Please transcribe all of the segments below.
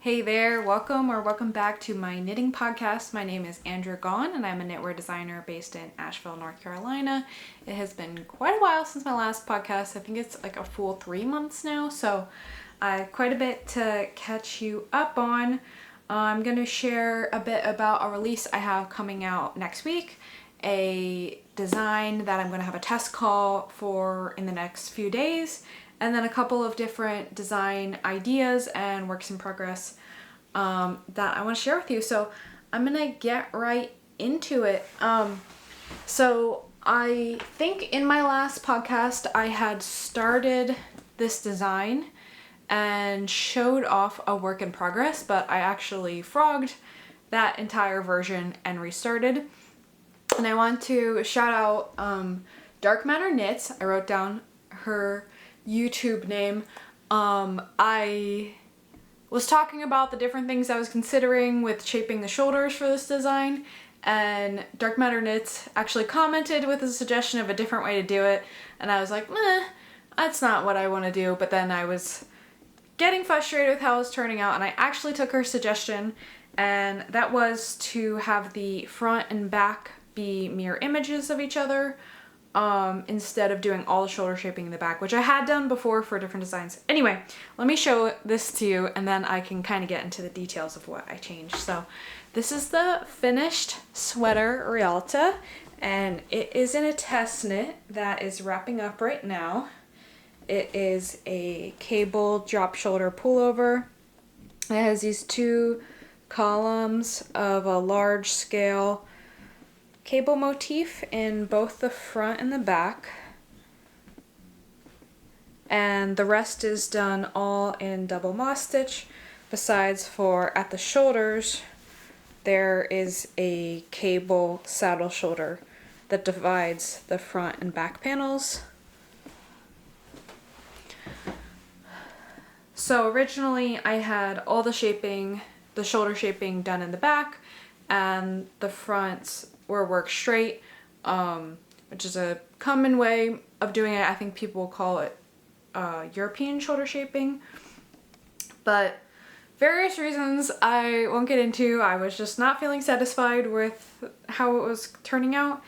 Hey there, welcome back to my knitting podcast. My name is Andrea Gaughan and I'm a knitwear designer based in Asheville, North Carolina. It has been quite a while since my last podcast. I think it's like a full 3 months now, so quite a bit to catch you up on. I'm going to share a bit about a release I have coming out next week, a design that I'm going to have a test call for in the next few days, and then a couple of different design ideas and works in progress that I want to share with you. So I'm going to get right into it. So I think in my last podcast I had started this design and showed off a work in progress, but I actually frogged that entire version and restarted. And I want to shout out Dark Matter Knits. I wrote down her YouTube name. I was talking about the different things I was considering with shaping the shoulders for this design, and Dark Matter Knits actually commented with a suggestion of a different way to do it, and I was like, meh, that's not what I want to do. But then I was getting frustrated with how it was turning out, and I actually took her suggestion, and that was to have the front and back be mirror images of each other, instead of doing all the shoulder shaping in the back, which I had done before for different designs. Anyway, let me show this to you and then I can kind of get into the details of what I changed. So this is the finished sweater Rialta, and it is in a test knit that is wrapping up right now. It is a cable drop shoulder pullover. It has these two columns of a large scale cable motif in both the front and the back, and the rest is done all in double moss stitch. Besides, for at the shoulders there is a cable saddle shoulder that divides the front and back panels. So originally I had all the shaping, the shoulder shaping done in the back, and the fronts were worked straight, which is a common way of doing it. I think people call it European shoulder shaping, but various reasons I won't get into. I was just not feeling satisfied with how it was turning out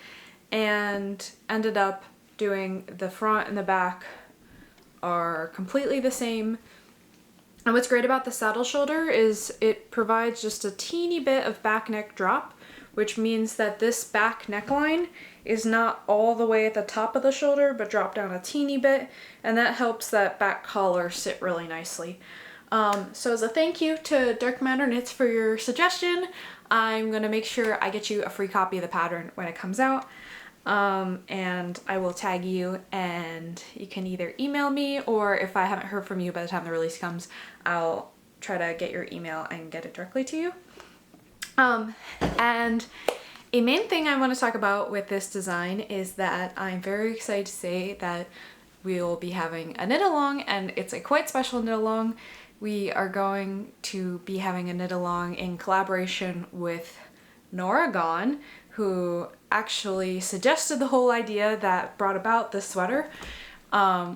and ended up doing the front and the back are completely the same. And what's great about the saddle shoulder is it provides just a teeny bit of back neck drop, which means that this back neckline is not all the way at the top of the shoulder, but drop down a teeny bit, and that helps that back collar sit really nicely. So as a thank you to Dark Matter Knits for your suggestion, I'm going to make sure I get you a free copy of the pattern when it comes out, and I will tag you, and you can either email me, or if I haven't heard from you by the time the release comes, I'll try to get your email and get it directly to you. And a main thing I want to talk about with this design is that I'm very excited to say that we'll be having a knit along, and it's a quite special knit along. We are going to be having a knit along in collaboration with Natura, who actually suggested the whole idea that brought about this sweater.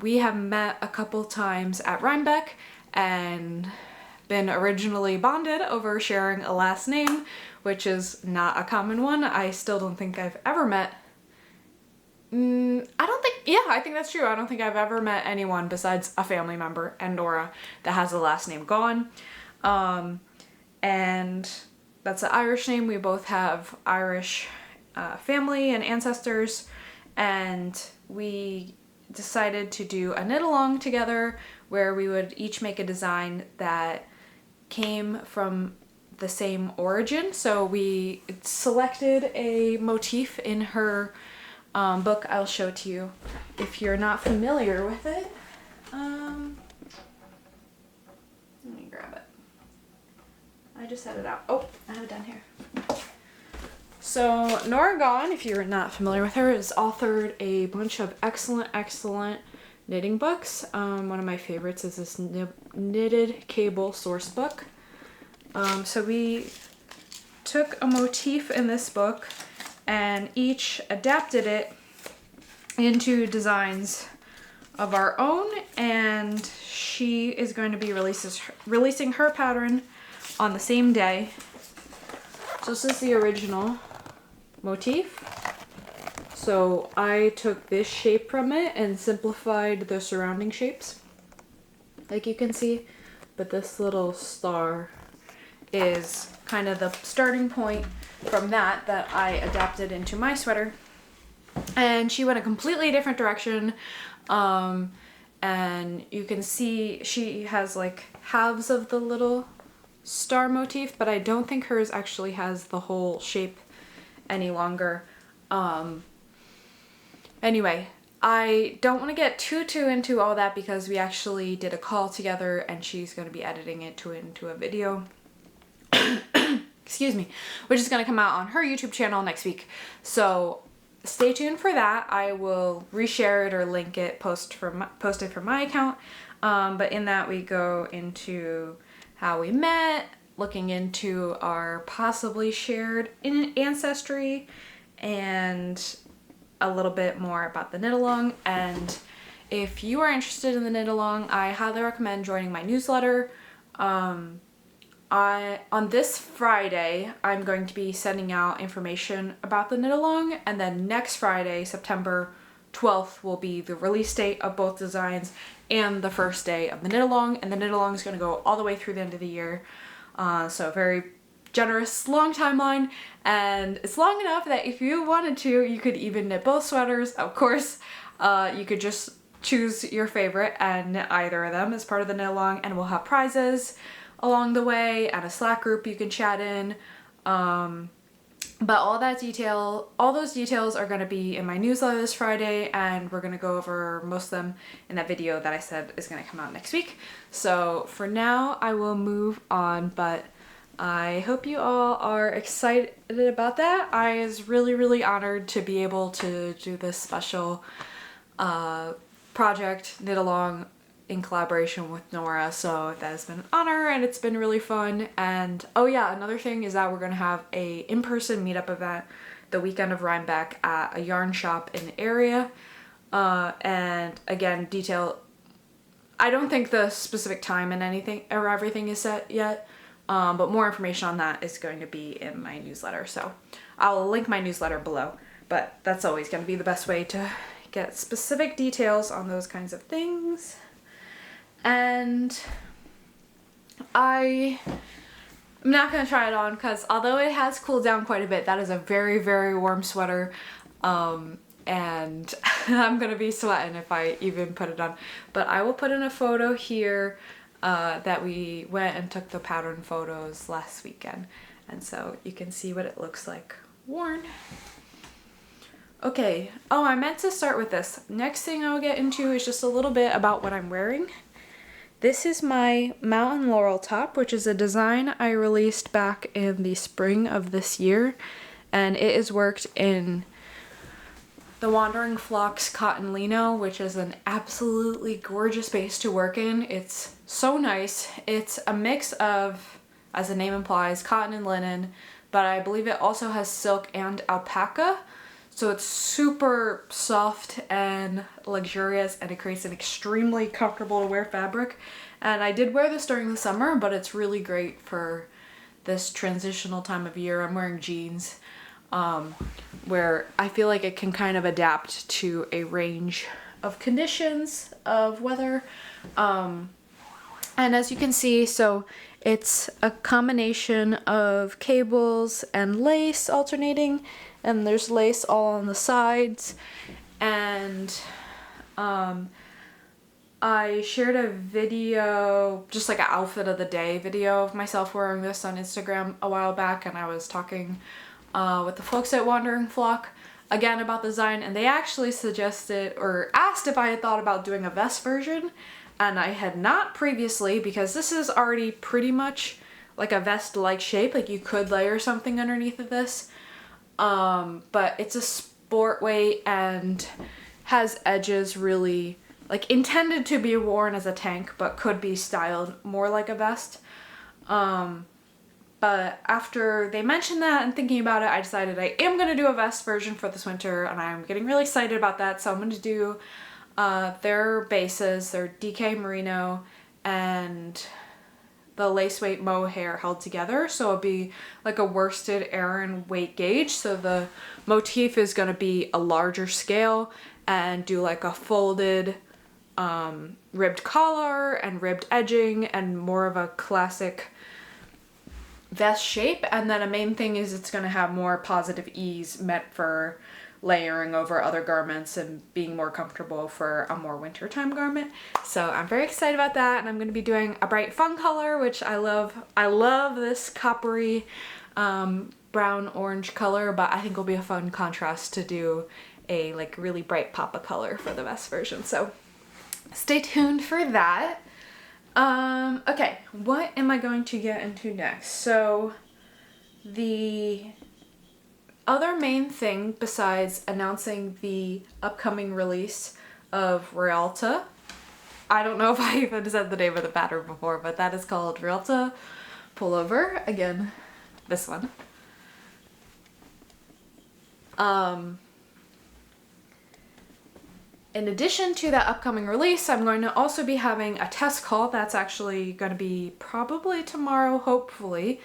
We have met a couple times at Rhinebeck and been originally bonded over sharing a last name, which is not a common one. I still don't think I've ever met, I think that's true. I don't think I've ever met anyone besides a family member and Nora that has the last name Gaughan. And that's an Irish name. We both have Irish family and ancestors, and we decided to do a knit along together where we would each make a design that came from the same origin. So we selected a motif in her book. I'll show it to you if you're not familiar with it. Let me grab it. I just had it out. Oh, I have it down here. So Natura Gaughan, if you're not familiar with her, has authored a bunch of excellent knitting books. One of my favorites is this knitted cable source book. So we took a motif in this book and each adapted it into designs of our own, and she is going to be releasing her pattern on the same day. So this is the original motif. So I took this shape from it and simplified the surrounding shapes, like you can see. But this little star is kind of the starting point from that I adapted into my sweater. And she went a completely different direction. And you can see she has like halves of the little star motif, but I don't think hers actually has the whole shape any longer. Anyway, I don't want to get too into all that because we actually did a call together and she's going to be editing it into a video. Excuse me, which is going to come out on her YouTube channel next week. So stay tuned for that. I will reshare it or link it, post it from my account. But in that we go into how we met, looking into our possibly shared ancestry, and a little bit more about the knit along. And if you are interested in the knit along, I highly recommend joining my newsletter. On this Friday, I'm going to be sending out information about the knit along, and then next Friday, September 12th, will be the release date of both designs and the first day of the knit along. And the knit along is going to go all the way through the end of the year. So very generous, long timeline, and it's long enough that if you wanted to, you could even knit both sweaters. Of course, you could just choose your favorite and knit either of them as part of the knit along, and we'll have prizes along the way and a Slack group you can chat in. But all those details are going to be in my newsletter this Friday, and we're going to go over most of them in that video that I said is going to come out next week. So for now, I will move on, but I hope you all are excited about that. I was really honored to be able to do this special project, knit along, in collaboration with Natura, so that has been an honor and it's been really fun. And oh yeah, another thing is that we're gonna have a in-person meetup event the weekend of Rhinebeck at a yarn shop in the area. And again, I don't think the specific time and everything is set yet, but more information on that is going to be in my newsletter. So I'll link my newsletter below, but that's always going to be the best way to get specific details on those kinds of things. And I'm not going to try it on because although it has cooled down quite a bit, that is a very warm sweater. And I'm going to be sweating if I even put it on. But I will put in a photo here that we went and took the pattern photos last weekend. And so you can see what it looks like worn. Okay, oh, I meant to start with this. Next thing I'll get into is just a little bit about what I'm wearing. This is my Mountain Laurel top, which is a design I released back in the spring of this year, and it is worked in the Wandering Flock's cotton lino, which is an absolutely gorgeous base to work in. It's so nice. It's a mix of, as the name implies, cotton and linen, but I believe it also has silk and alpaca. So it's super soft and luxurious, and it creates an extremely comfortable to wear fabric. And I did wear this during the summer, but it's really great for this transitional time of year. I'm wearing jeans, where I feel like it can kind of adapt to a range of conditions of weather. And as you can see, so it's a combination of cables and lace alternating, and there's lace all on the sides. And I shared a video, just like an outfit of the day video of myself wearing this on Instagram a while back, and I was talking with the folks at Wandering Flock again about the design, and they actually suggested or asked if I had thought about doing a vest version, and I had not previously, because this is already pretty much like a vest-like shape. Like you could layer something underneath of this, but it's a sport weight and has edges really like intended to be worn as a tank, but could be styled more like a vest. But after they mentioned that and thinking about it, I decided I am going to do a vest version for this winter, and I'm getting really excited about that. So I'm going to do their bases, their DK Merino and the lace weight mohair held together. So it'll be like a worsted Aran weight gauge. So the motif is going to be a larger scale and do like a folded ribbed collar and ribbed edging and more of a classic vest shape. And then a main thing is it's going to have more positive ease meant for layering over other garments and being more comfortable for a more wintertime garment. So I'm very excited about that, and I'm going to be doing a bright fun color, which I love. I love this coppery brown orange color, but I think it'll be a fun contrast to do a like really bright pop of color for the vest version. So stay tuned for that. Okay, what am I going to get into next? So the other main thing besides announcing the upcoming release of Réalta, I don't know if I even said the name of the pattern before, but that is called Réalta Pullover. Again, this one. In addition to that upcoming release, I'm going to also be having a test call. That's actually going to be probably tomorrow, hopefully.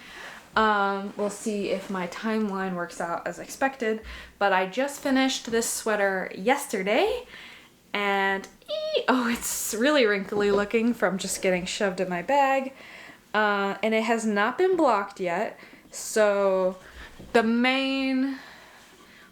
We'll see if my timeline works out as expected, but I just finished this sweater yesterday, and oh, it's really wrinkly looking from just getting shoved in my bag, and it has not been blocked yet. So the main,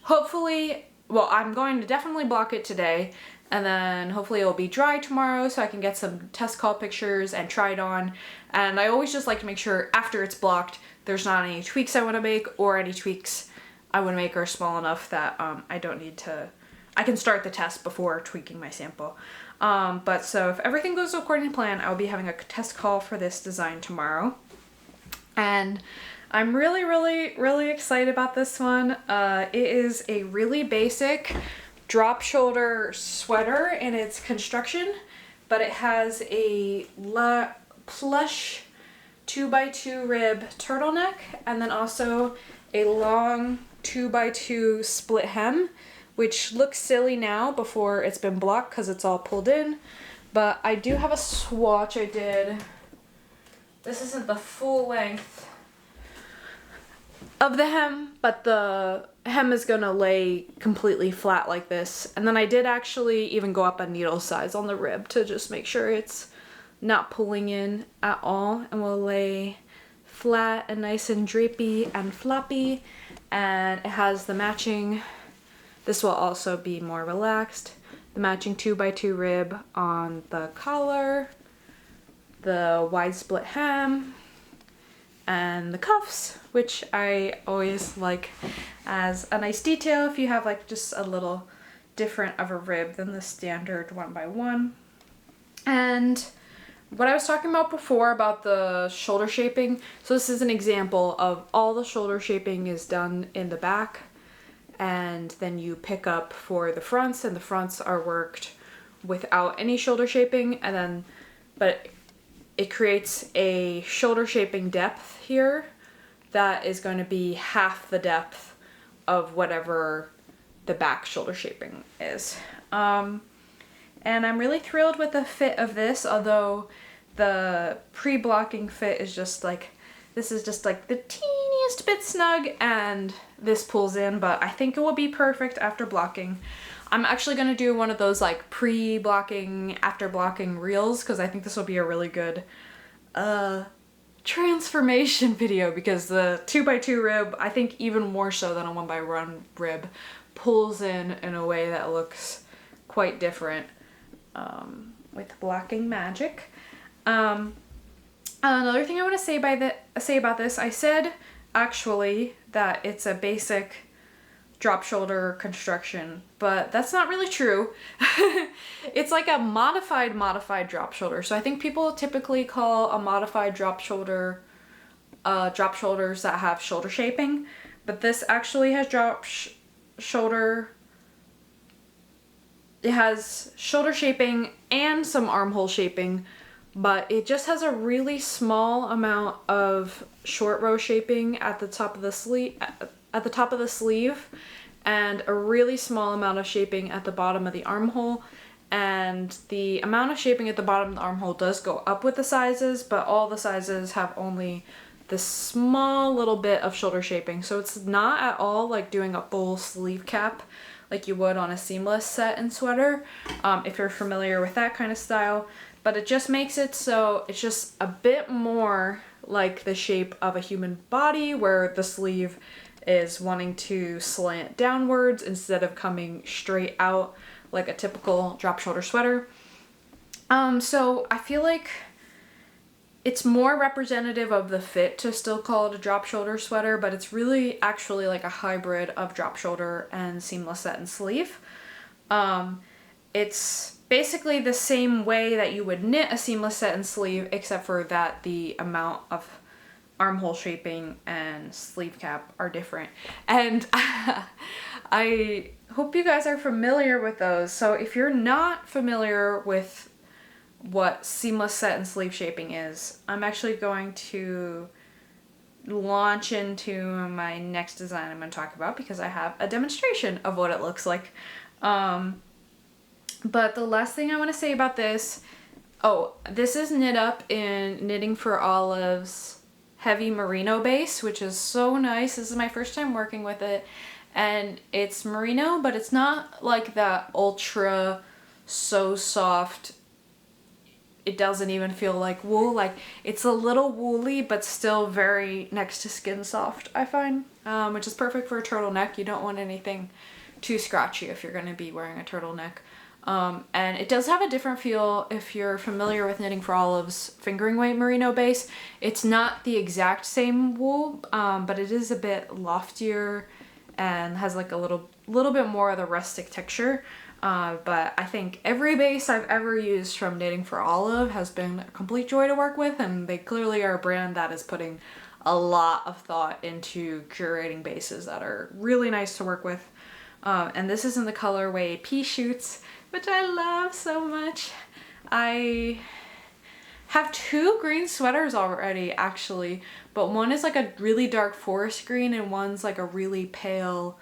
hopefully, well, I'm going to definitely block it today, and then hopefully it'll be dry tomorrow so I can get some test call pictures and try it on. And I always just like to make sure after it's blocked there's not any tweaks I want to make, or any tweaks I want to make are small enough that I don't need to, I can start the test before tweaking my sample. But so if everything goes according to plan, I'll be having a test call for this design tomorrow. And I'm really, really, really excited about this one. It is a really basic drop shoulder sweater in its construction, but it has a plush 2x2 rib turtleneck, and then also a long 2x2 split hem, which looks silly now before it's been blocked because it's all pulled in. But I do have a swatch I did. This isn't the full length of the hem, but the hem is gonna lay completely flat like this. And then I did actually even go up a needle size on the rib to just make sure it's not pulling in at all, and we'll lay flat and nice and drapey and floppy. And it has the matching, this will also be more relaxed, the matching 2x2 rib on the collar, the wide split hem, and the cuffs, which I always like as a nice detail if you have like just a little different of a rib than the standard 1x1. And what I was talking about before about the shoulder shaping, so this is an example of all the shoulder shaping is done in the back, and then you pick up for the fronts, and the fronts are worked without any shoulder shaping, and then, but it creates a shoulder shaping depth here that is going to be half the depth of whatever the back shoulder shaping is. And I'm really thrilled with the fit of this, although the pre-blocking fit is just like, this is just like the teeniest bit snug, and this pulls in, but I think it will be perfect after blocking. I'm actually going to do one of those like pre-blocking, after blocking reels, because I think this will be a really good transformation video, because the 2x2 rib, I think even more so than a 1x1 rib, pulls in a way that looks quite different with blocking magic. Another thing I want to say about this, I said actually that it's a basic drop shoulder construction, but that's not really true. It's like a modified drop shoulder. So I think people typically call a modified drop shoulder drop shoulders that have shoulder shaping, but this actually has shoulder. It has shoulder shaping and some armhole shaping, but it just has a really small amount of short row shaping at the top of the sleeve, and a really small amount of shaping at the bottom of the armhole. and the amount of shaping at the bottom of the armhole does go up with the sizes, but all the sizes have only this small little bit of shoulder shaping. So it's not at all like doing a full sleeve cap like you would on a seamless set-in sweater, if you're familiar with that kind of style. But it just makes it so it's just a bit more like the shape of a human body, where the sleeve is wanting to slant downwards instead of coming straight out like a typical drop shoulder sweater. So I feel like it's more representative of the fit to still call it a drop shoulder sweater, but it's really actually like a hybrid of drop shoulder and seamless set-in sleeve. It's basically the same way that you would knit a seamless set-in sleeve, except for that the amount of armhole shaping and sleeve cap are different. And I hope you guys are familiar with those. So if you're not familiar with what seamless set-in sleeve shaping is, I'm actually going to launch into my next design I'm going to talk about, because I have a demonstration of what it looks like. But the last thing I want to say about this, this is knit up in Knitting for Olive's heavy merino base, which is so nice. This is my first time working with it, and it's merino, but it's not like that ultra so soft. It doesn't even feel like wool. Like, it's a little woolly, but still very next to skin soft, I find, which is perfect for a turtleneck. You don't want anything too scratchy if you're going to be wearing a turtleneck. And it does have a different feel if you're familiar with Knitting for Olive's fingering weight merino base. It's not the exact same wool, but it is a bit loftier and has like a little bit more of the rustic texture. But I think every base I've ever used from Knitting for Olive has been a complete joy to work with, and they clearly are a brand that is putting a lot of thought into curating bases that are really nice to work with. And this is in the colorway Pea Shoots, which I love so much. I have 2 green sweaters already, actually, but one is like a really dark forest green and one's like a really pale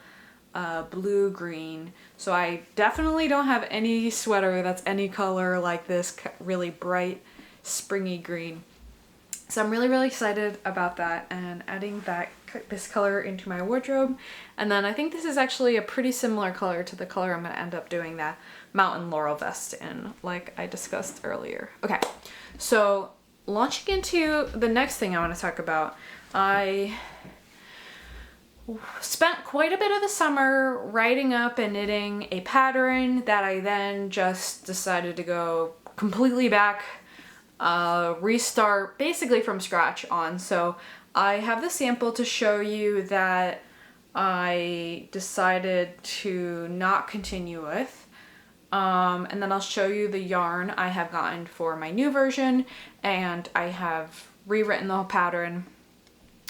blue green. So I definitely don't have any sweater that's any color like this really bright springy green. So I'm really, really excited about that and adding this color into my wardrobe. And then I think this is actually a pretty similar color to the color I'm going to end up doing that Mountain Laurel vest in, like I discussed earlier. Okay, so launching into the next thing I want to talk about, I spent quite a bit of the summer writing up and knitting a pattern that I then just decided to go completely back, restart basically from scratch on. So I have the sample to show you that I decided to not continue with. And then I'll show you the yarn I have gotten for my new version, and I have rewritten the whole pattern,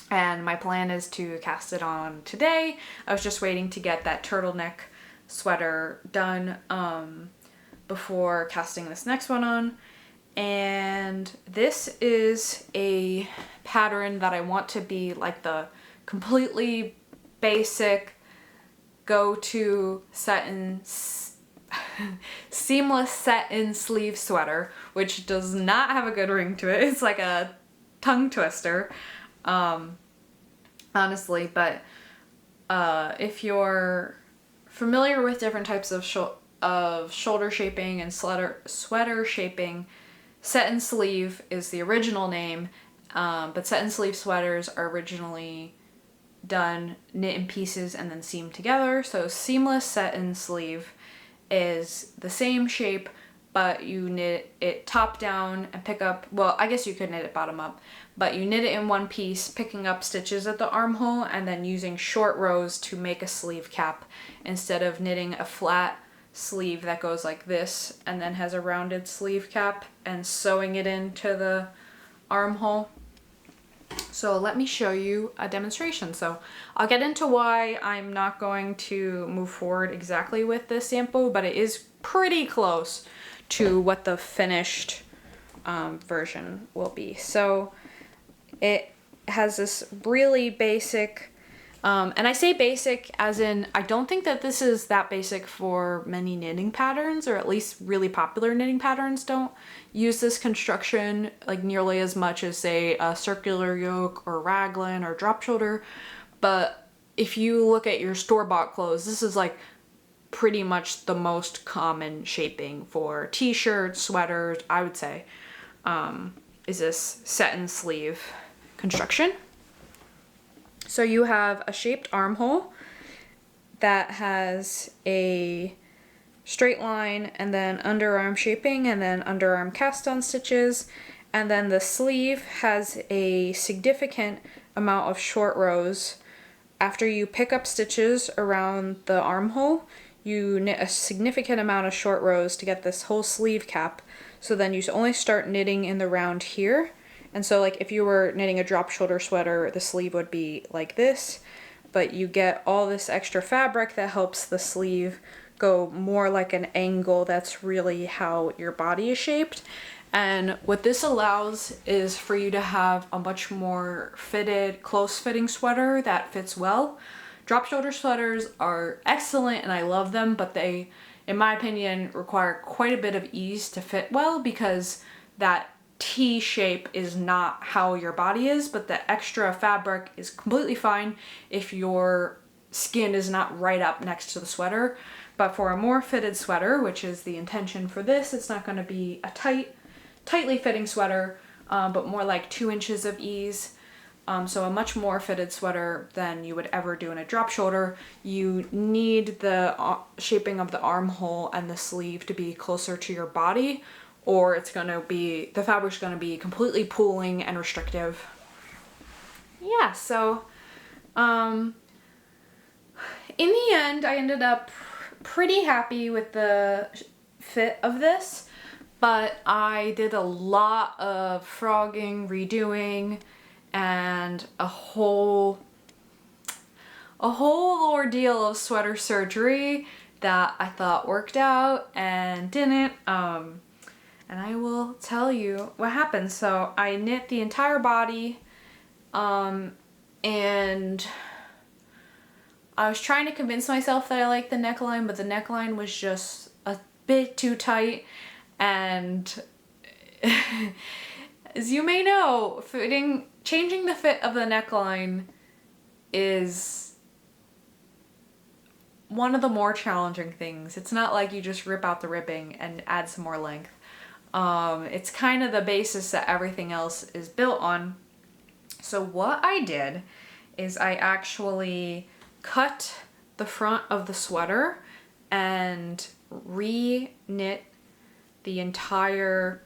and my plan is to cast it on today. I was just waiting to get that turtleneck sweater done before casting this next one on. And this is a pattern that I want to be like the completely basic go-to seamless set-in sleeve sweater, which does not have a good ring to it. It's like a tongue twister, honestly. But if you're familiar with different types of shoulder shaping and sweater shaping, set-in sleeve is the original name, but set-in sleeve sweaters are originally done knit in pieces and then seamed together. So seamless set-in sleeve is the same shape, but you knit it top down and pick up, well, I guess you could knit it bottom up, but you knit it in one piece, picking up stitches at the armhole and then using short rows to make a sleeve cap instead of knitting a flat sleeve that goes like this and then has a rounded sleeve cap and sewing it into the armhole. So let me show you a demonstration. So I'll get into why I'm not going to move forward exactly with this sample, but it is pretty close to what the finished version will be. So it has this really basic And I say basic as in, I don't think that this is that basic for many knitting patterns, or at least really popular knitting patterns don't use this construction like nearly as much as say a circular yoke or raglan or drop shoulder. But if you look at your store-bought clothes, this is like pretty much the most common shaping for t-shirts, sweaters, I would say, is this set and sleeve construction. So you have a shaped armhole that has a straight line and then underarm shaping and then underarm cast on stitches. And then the sleeve has a significant amount of short rows. After you pick up stitches around the armhole, you knit a significant amount of short rows to get this whole sleeve cap. So then you only start knitting in the round here. And so like if you were knitting a drop shoulder sweater, the sleeve would be like this, but you get all this extra fabric that helps the sleeve go more like an angle. That's really how your body is shaped. And what this allows is for you to have a much more fitted, close fitting sweater that fits well. Drop shoulder sweaters are excellent and I love them, but they, in my opinion, require quite a bit of ease to fit well because that T shape is not how your body is, but the extra fabric is completely fine if your skin is not right up next to the sweater. But for a more fitted sweater, which is the intention for this, it's not going to be a tightly fitting sweater, but more like 2 inches of ease. So a much more fitted sweater than you would ever do in a drop shoulder. You need the shaping of the armhole and the sleeve to be closer to your body, or it's gonna be, the fabric's gonna be completely pooling and restrictive. Yeah, so in the end, I ended up pretty happy with the fit of this, but I did a lot of frogging, redoing, and a whole ordeal of sweater surgery that I thought worked out and didn't. And I will tell you what happened. So I knit the entire body, and I was trying to convince myself that I liked the neckline, but the neckline was just a bit too tight. And as you may know, changing the fit of the neckline is one of the more challenging things. It's not like you just rip out the ribbing and add some more length. It's kind of the basis that everything else is built on. So what I did is I actually cut the front of the sweater and re-knit the entire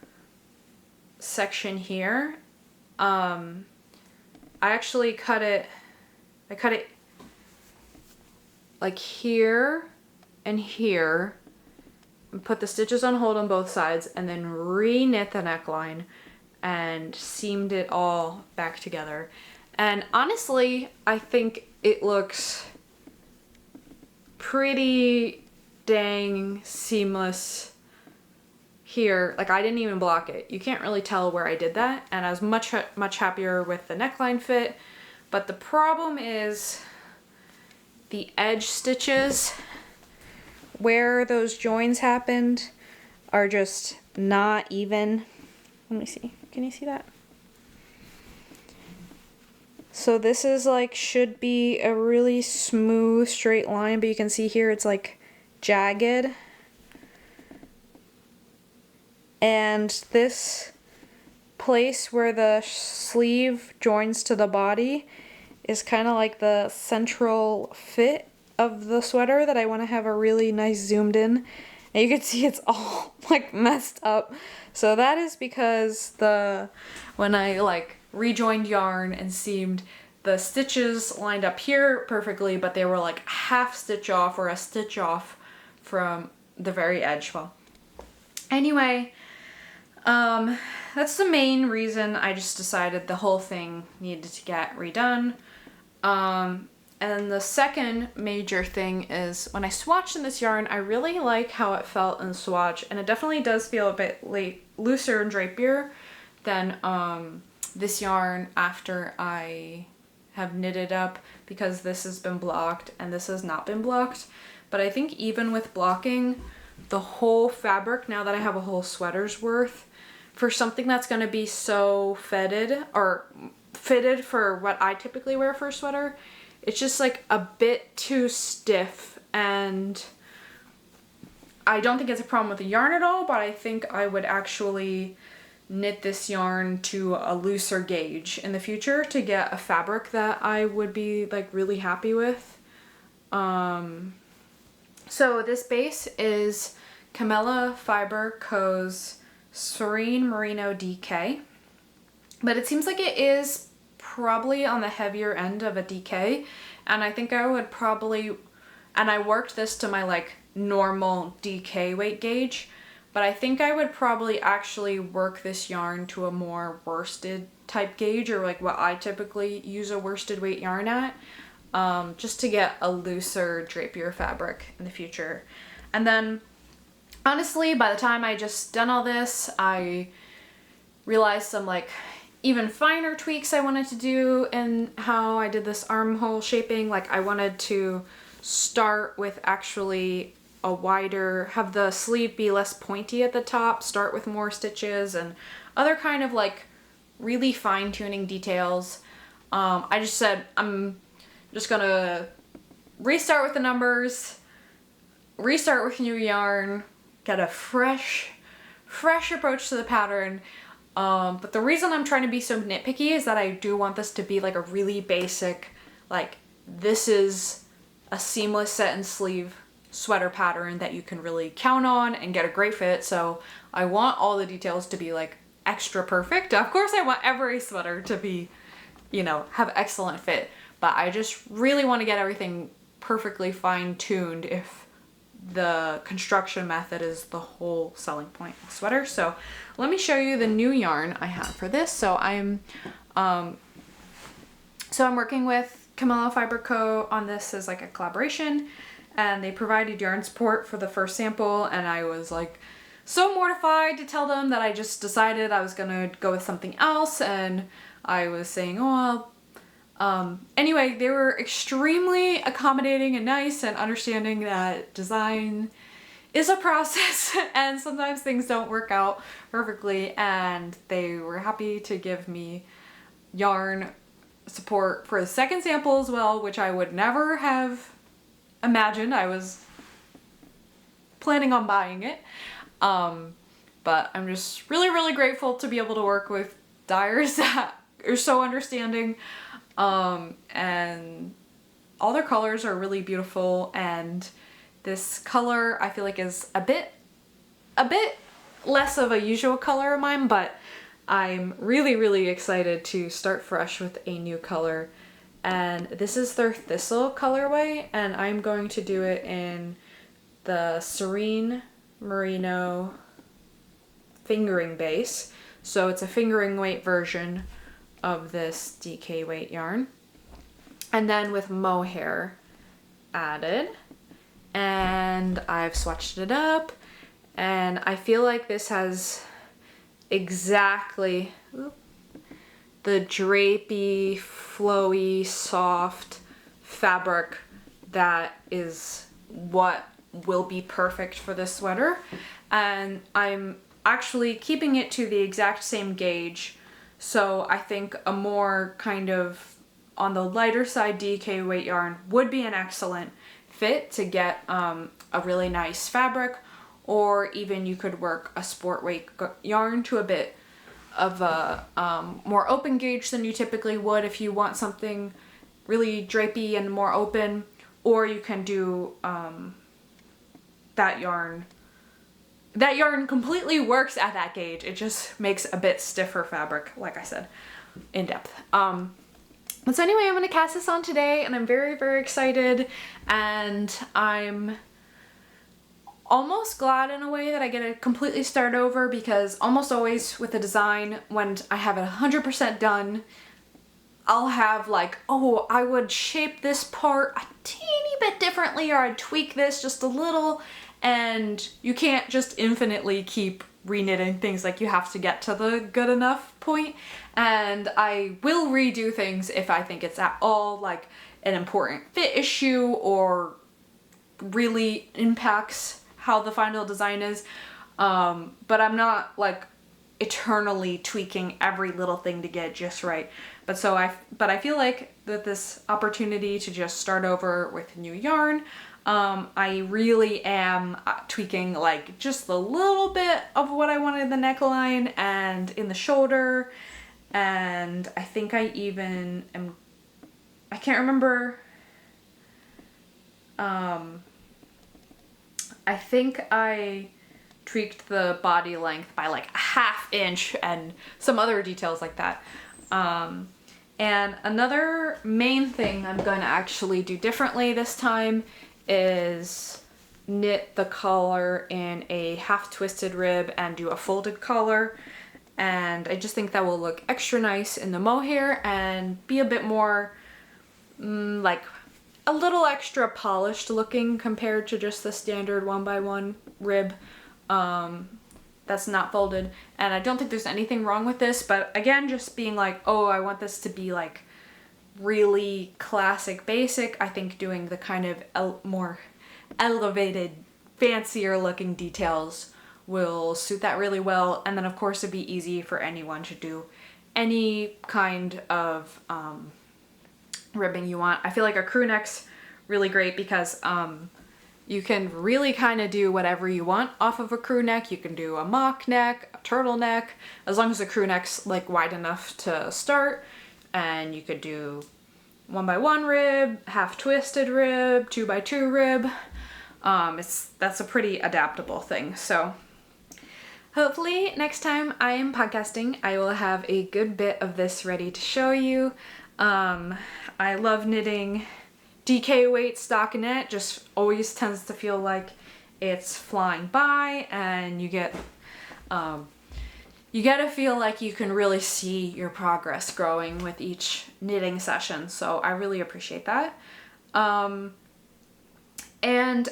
section here. I actually cut it like here and here, and put the stitches on hold on both sides, and then re-knit the neckline and seamed it all back together. And honestly, I think it looks pretty dang seamless here. Like, I didn't even block it. You can't really tell where I did that, and I was much happier with the neckline fit. But the problem is the edge stitches where those joins happened are just not even. Let me see. Can you see that? So this is like, should be a really smooth straight line, but you can see here it's like jagged. And this place where the sleeve joins to the body is kind of like the central fit of the sweater that I want to have a really nice zoomed in. And you can see it's all like messed up. So that is because when I like rejoined yarn and seamed, the stitches lined up here perfectly, but they were like half stitch off or a stitch off from the very edge. Well, anyway, that's the main reason I just decided the whole thing needed to get redone. And the second major thing is when I swatched in this yarn, I really like how it felt in the swatch, and it definitely does feel a bit looser and drapier than this yarn after I have knitted up because this has been blocked and this has not been blocked. But I think even with blocking, the whole fabric, now that I have a whole sweater's worth, for something that's going to be so fitted for what I typically wear for a sweater, it's just like a bit too stiff, and I don't think it's a problem with the yarn at all, but I think I would actually knit this yarn to a looser gauge in the future to get a fabric that I would be like really happy with. So this base is Camellia Fiber Co.'s Serene Merino DK, but it seems like it is probably on the heavier end of a DK, and I think I would probably, and I worked this to my like normal DK weight gauge, but I think I would probably actually work this yarn to a more worsted type gauge, or like what I typically use a worsted weight yarn at, just to get a looser drapier fabric in the future. And then honestly, by the time I just done all this, I realized some like even finer tweaks I wanted to do in how I did this armhole shaping. Like I wanted to start with actually a wider, have the sleeve be less pointy at the top, start with more stitches and other kind of like really fine tuning details. I just said I'm just gonna restart with the numbers, restart with new yarn, get a fresh approach to the pattern. But the reason I'm trying to be so nitpicky is that I do want this to be like a really basic, like this is a seamless set and sleeve sweater pattern that you can really count on and get a great fit. So I want all the details to be like extra perfect. Of course I want every sweater to be, you know, have excellent fit, but I just really want to get everything perfectly fine-tuned if the construction method is the whole selling point of the sweater. So let me show you the new yarn I have for this. So I'm working with Camellia Fiber Co. on this as like a collaboration, and they provided yarn support for the first sample, and I was like so mortified to tell them that I just decided I was gonna go with something else, and I was saying, oh well, anyway, they were extremely accommodating and nice and understanding that design is a process and sometimes things don't work out perfectly, and they were happy to give me yarn support for the second sample as well, which I would never have imagined. I was planning on buying it, but I'm just really grateful to be able to work with dyers that are so understanding, and all their colors are really beautiful, and this color I feel like is a bit less of a usual color of mine, but I'm really excited to start fresh with a new color. And this is their Thistle colorway, and I'm going to do it in the Serene Merino fingering base. So it's a fingering weight version of this DK weight yarn. And then with Mohair added, and I've swatched it up, and I feel like this has exactly the drapey, flowy, soft fabric that is what will be perfect for this sweater. And I'm actually keeping it to the exact same gauge, so I think a more kind of on the lighter side DK weight yarn would be an excellent fit to get a really nice fabric, or even you could work a sport weight yarn to a bit of a more open gauge than you typically would if you want something really drapey and more open, or you can do that yarn. That yarn completely works at that gauge. It just makes a bit stiffer fabric, like I said, in depth. But so anyway, I'm going to cast this on today, and I'm very excited, and I'm almost glad in a way that I get to completely start over, because almost always with a design, when I have it 100% done, I'll have like, oh, I would shape this part a teeny bit differently, or I'd tweak this just a little, and you can't just infinitely keep reknitting things, like you have to get to the good enough point, and I will redo things if I think it's at all like an important fit issue or really impacts how the final design is. But I'm not like eternally tweaking every little thing to get it just right. But I feel like that this opportunity to just start over with new yarn, I really am tweaking like just a little bit of what I wanted in the neckline and in the shoulder. And I think I even am, I can't remember, I think I tweaked the body length by like a ½ inch and some other details like that. And another main thing I'm going to actually do differently this time is knit the collar in a half twisted rib and do a folded collar. And I just think that will look extra nice in the mohair and be a bit more like a little extra polished looking compared to just the standard 1x1 rib that's not folded. And I don't think there's anything wrong with this, but again, just being like, oh, I want this to be like really classic basic, I think doing the kind of more elevated, fancier looking details will suit that really well. And then of course it'd be easy for anyone to do any kind of ribbing you want. I feel like a crew neck's really great because you can really kind of do whatever you want off of a crew neck. You can do a mock neck, a turtleneck, as long as the crew neck's like wide enough to start. And you could do 1x1 rib, half twisted rib, 2x2 rib. That's a pretty adaptable thing. So hopefully next time I am podcasting, I will have a good bit of this ready to show you. I love knitting DK weight stockinette, just always tends to feel like it's flying by, and you get to feel like you can really see your progress growing with each knitting session. So I really appreciate that. And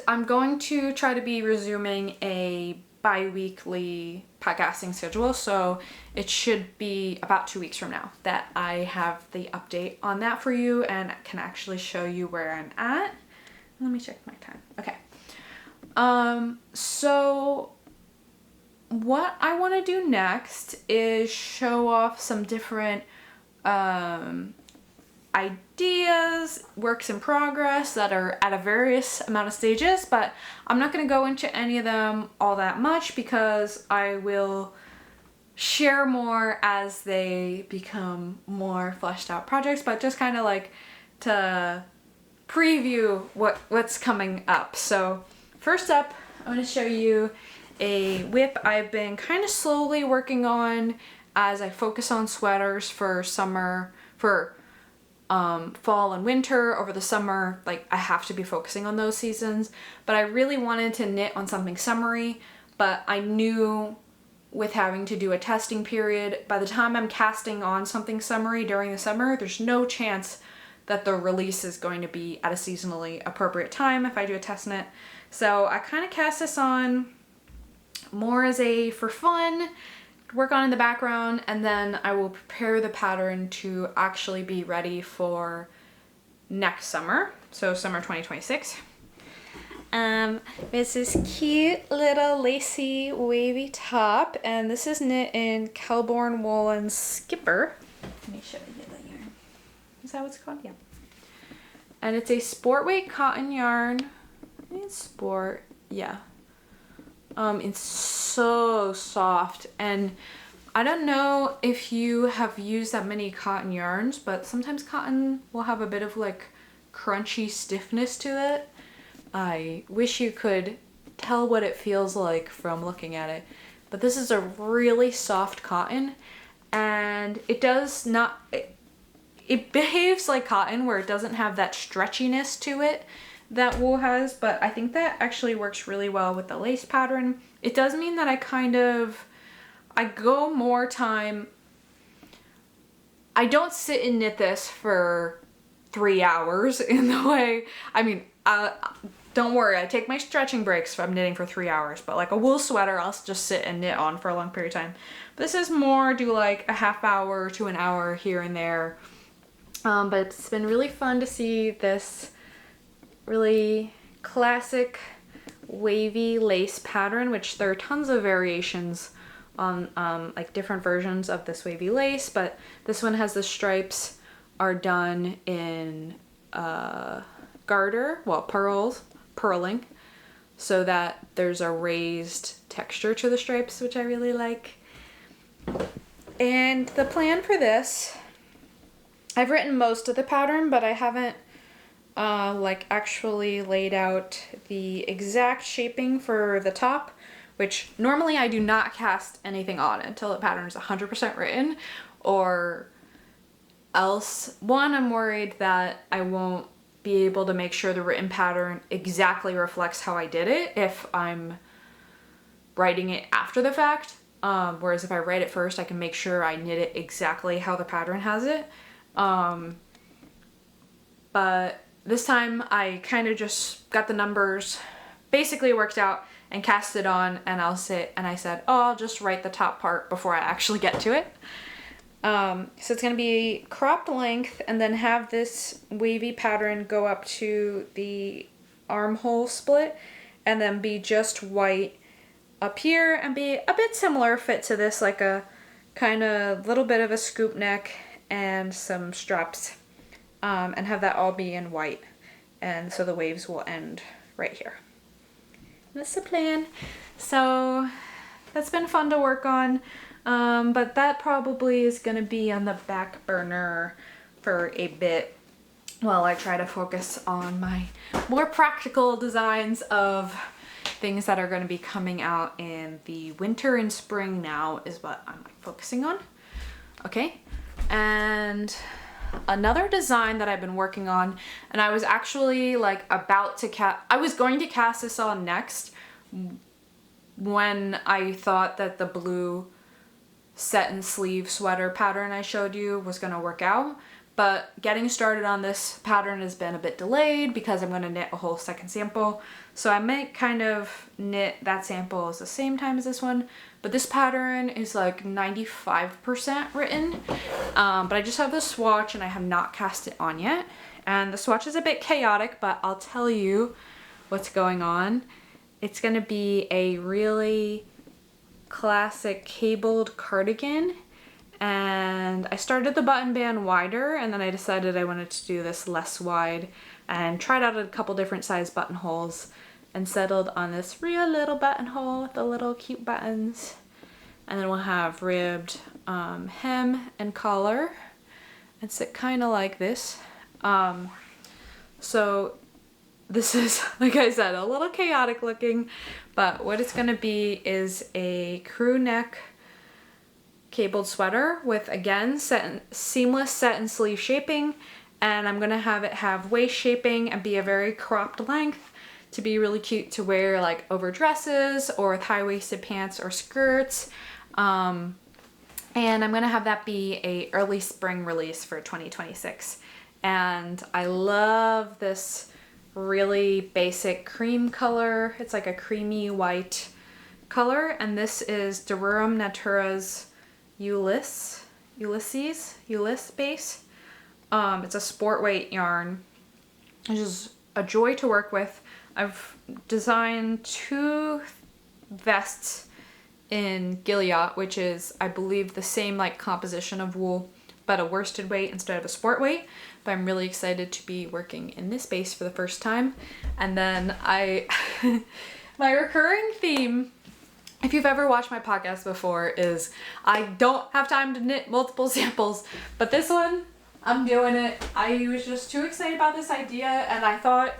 I'm going to try to be resuming a bi-weekly podcasting schedule, so it should be about 2 weeks from now that I have the update on that for you and can actually show you where I'm at. Let me check my time. Okay. So what I want to do next is show off some different ideas, works in progress that are at a various amount of stages, but I'm not going to go into any of them all that much because I will share more as they become more fleshed out projects, but just kind of like to preview what's coming up. So first up, I'm going to show you a whip I've been kind of slowly working on as I focus on sweaters for summer, for fall and winter. Over the summer, like I have to be focusing on those seasons, but I really wanted to knit on something summery, but I knew with having to do a testing period, by the time I'm casting on something summery during the summer, there's no chance that the release is going to be at a seasonally appropriate time if I do a test knit. So I kind of cast this on more as a for fun, work on in the background, and then I will prepare the pattern to actually be ready for next summer, so summer 2026. It's this cute little lacy wavy top, and this is knit in Kelbourne Woolens Skipper. Let me show you the yarn. Is that what it's called? Yeah. And it's a sport weight cotton yarn. I think it's sport, yeah. It's so soft, and I don't know if you have used that many cotton yarns, but sometimes cotton will have a bit of like crunchy stiffness to it. I wish you could tell what it feels like from looking at it, but this is a really soft cotton, and it does not, it behaves like cotton where it doesn't have that stretchiness to it that wool has, but I think that actually works really well with the lace pattern. It does mean that I go more time, I don't sit and knit this for 3 hours in the way, I mean, don't worry, I take my stretching breaks if I'm knitting for 3 hours, but like a wool sweater, I'll just sit and knit on for a long period of time. This is more do like a half hour to an hour here and there. But it's been really fun to see this really classic wavy lace pattern, which there are tons of variations on like different versions of this wavy lace, but this one has the stripes are done in garter, well, purling, so that there's a raised texture to the stripes, which I really like. And the plan for this, I've written most of the pattern, but I haven't like actually laid out the exact shaping for the top, which normally I do not cast anything on until the pattern is 100% written, or else, one, I'm worried that I won't be able to make sure the written pattern exactly reflects how I did it if I'm writing it after the fact. Whereas if I write it first, I can make sure I knit it exactly how the pattern has it. But this time I kind of just got the numbers basically worked out and cast it on, and I said, oh, I'll just write the top part before I actually get to it. So it's going to be cropped length and then have this wavy pattern go up to the armhole split and then be just white up here and be a bit similar fit to this, like a kind of little bit of a scoop neck and some straps, and have that all be in white. And so the waves will end right here. That's the plan. So that's been fun to work on. But that probably is going to be on the back burner for a bit while I try to focus on my more practical designs of things that are going to be coming out in the winter and spring now is what I'm focusing on. Okay, and another design that I've been working on, and I was actually like about to I was going to cast this on next when I thought that the blue set and sleeve sweater pattern I showed you was going to work out, but getting started on this pattern has been a bit delayed because I'm going to knit a whole second sample. So I might kind of knit that sample at the same time as this one, but this pattern is like 95% written, but I just have the swatch and I have not cast it on yet. And the swatch is a bit chaotic, but I'll tell you what's going on. It's going to be a really classic cabled cardigan, and I started the button band wider and then I decided I wanted to do this less wide and tried out a couple different size buttonholes and settled on this real little buttonhole with the little cute buttons. And then we'll have ribbed hem and collar and sit kind of like this. So this is, like I said, a little chaotic looking, but what it's going to be is a crew neck cabled sweater with, again, seamless set and sleeve shaping, and I'm going to have it have waist shaping and be a very cropped length to be really cute to wear like over dresses or with high-waisted pants or skirts. And I'm going to have that be a early spring release for 2026. And I love this really basic cream color. It's like a creamy white color, and this is Rerum Natura's Ulysse base. It's a sport weight yarn, which is a joy to work with. I've designed 2 vests in Gilliot, which is, I believe, the same like composition of wool, but a worsted weight instead of a sport weight. But I'm really excited to be working in this base for the first time. And then my recurring theme, if you've ever watched my podcast before, is I don't have time to knit multiple samples, but this one, I'm doing it. I was just too excited about this idea, and I thought,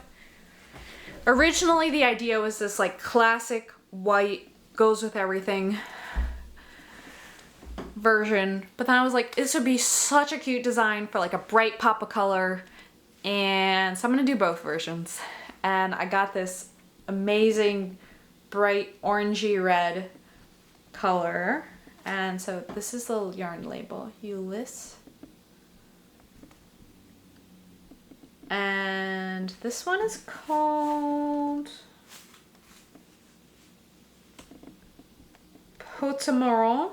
originally the idea was this like classic white, goes with everything version, but then I was like, this would be such a cute design for like a bright pop of color, and so I'm gonna do both versions. And I got this amazing bright orangey red color, and so this is the yarn label, Ulysse. And this one is called Potamoro.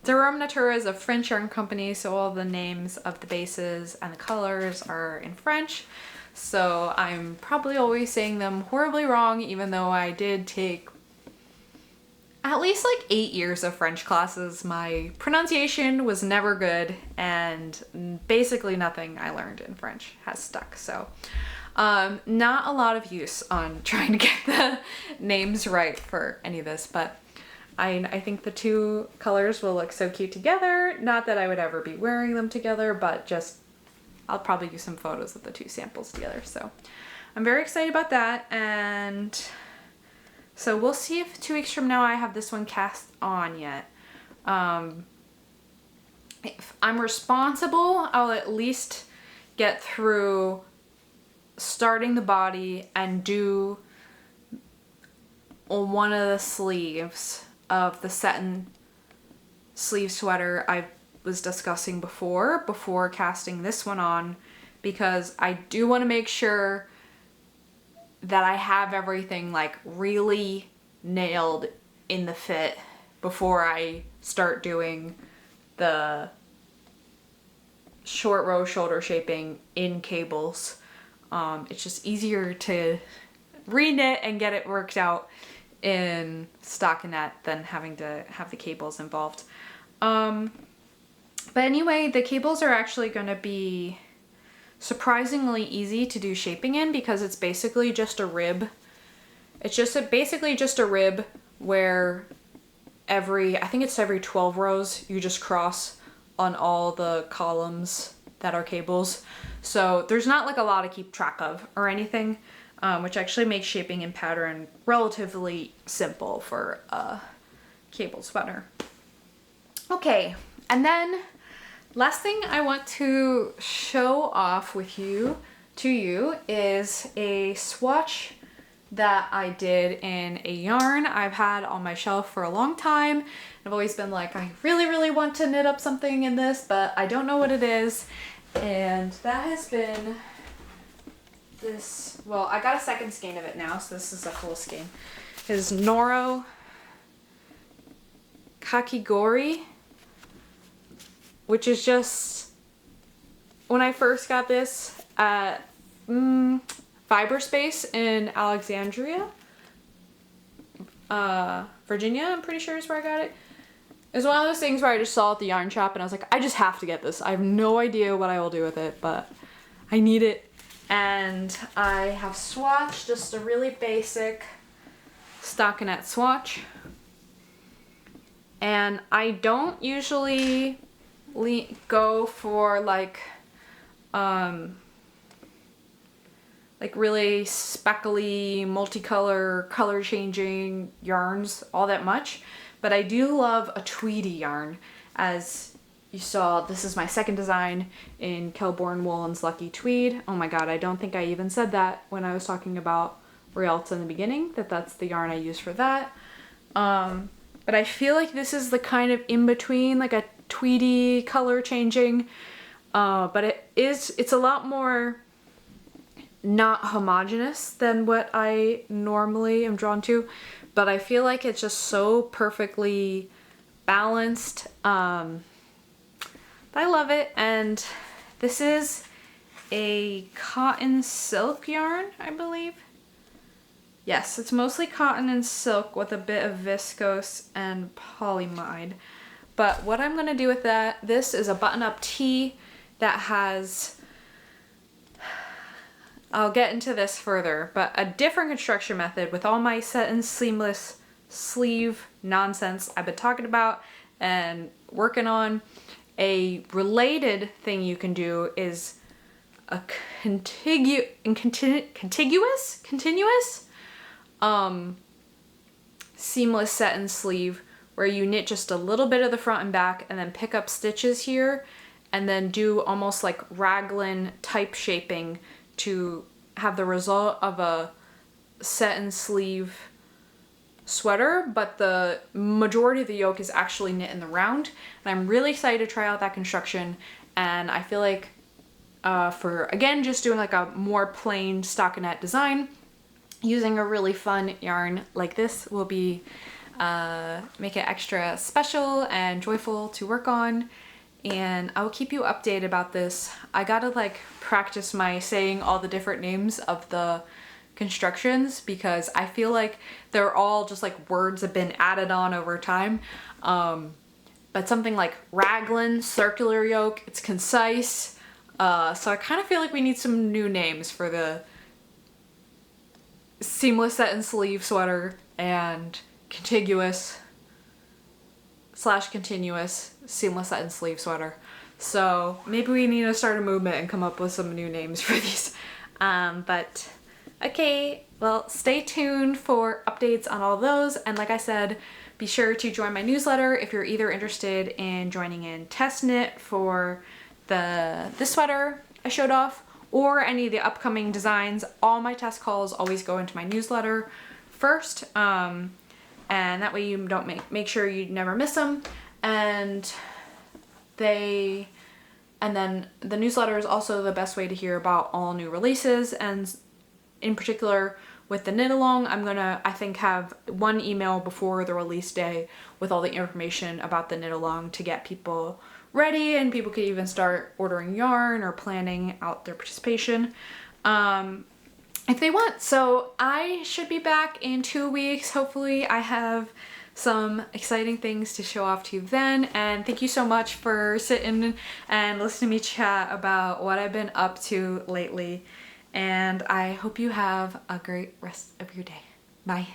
Rerum Natura is a French yarn company, so all the names of the bases and the colors are in French. So I'm probably always saying them horribly wrong, even though I did take at least like 8 years of French classes. My pronunciation was never good, and basically nothing I learned in French has stuck. So not a lot of use on trying to get the names right for any of this, but I think the two colors will look so cute together. Not that I would ever be wearing them together, but just I'll probably use some photos of the two samples together. So I'm very excited about that. And so we'll see if 2 weeks from now I have this one cast on yet. If I'm responsible, I'll at least get through starting the body and do on one of the sleeves of the satin sleeve sweater I was discussing before casting this one on, because I do want to make sure that I have everything like really nailed in the fit before I start doing the short row shoulder shaping in cables. It's just easier to re-knit and get it worked out in stockinette than having to have the cables involved. But anyway, the cables are actually going to be surprisingly easy to do shaping in, because it's basically just a rib. It's just basically just a rib where I think it's every 12 rows, you just cross on all the columns that are cables. So there's not like a lot to keep track of or anything. Which actually makes shaping in pattern relatively simple for a cable sweater. Okay, and then last thing I want to show off to you is a swatch that I did in a yarn I've had on my shelf for a long time. I've always been like, I really, really want to knit up something in this, but I don't know what it is. And that has been this, well, I got a second skein of it now, so this is a full skein. It is Noro Kakigori, which is just, when I first got this at Fiber Space in Alexandria, Virginia, I'm pretty sure is where I got it. It was one of those things where I just saw it at the yarn shop and I was like, I just have to get this. I have no idea what I will do with it, but I need it. And I have swatched just a really basic stockinette swatch. And I don't usually go for like really speckly, multicolor, color changing yarns all that much. But I do love a tweedy yarn. As you saw, this is my second design in Kelbourne Woolens Lucky Tweed. Oh my god, I don't think I even said that when I was talking about Rialta in the beginning, that's the yarn I use for that. But I feel like this is the kind of in-between, like a tweedy color changing, but it's a lot more not homogeneous than what I normally am drawn to, but I feel like it's just so perfectly balanced. I love it. And this is a cotton silk yarn, I believe. Yes, it's mostly cotton and silk with a bit of viscose and polyamide. But what I'm going to do with this is a button-up tee that has, I'll get into this further, but a different construction method with all my set and seamless sleeve nonsense I've been talking about and working on. A related thing you can do is a continuous seamless set and sleeve, where you knit just a little bit of the front and back and then pick up stitches here and then do almost like raglan type shaping to have the result of a set and sleeve sweater, but the majority of the yoke is actually knit in the round. And I'm really excited to try out that construction, and I feel like for, again, just doing like a more plain stockinette design. Using a really fun yarn like this will be make it extra special and joyful to work on, and I will keep you updated about this. I gotta like practice my saying all the different names of the constructions because I feel like they're all just like words have been added on over time. But something like raglan, circular yoke, it's concise. So I kind of feel like we need some new names for the seamless set and sleeve sweater and contiguous / continuous seamless set and sleeve sweater. So maybe we need to start a movement and come up with some new names for these. But okay, well, stay tuned for updates on all those. And like I said, be sure to join my newsletter if you're either interested in joining in test knit for this sweater I showed off or any of the upcoming designs. All my test calls always go into my newsletter first. And that way you don't make sure you never miss them. And then the newsletter is also the best way to hear about all new releases. And in particular with the knit along, I'm gonna, I think, have one email before the release day with all the information about the knit along to get people ready, and people could even start ordering yarn or planning out their participation if they want. So I should be back in 2 weeks. Hopefully I have some exciting things to show off to you then. And thank you so much for sitting and listening to me chat about what I've been up to lately. And I hope you have a great rest of your day. Bye.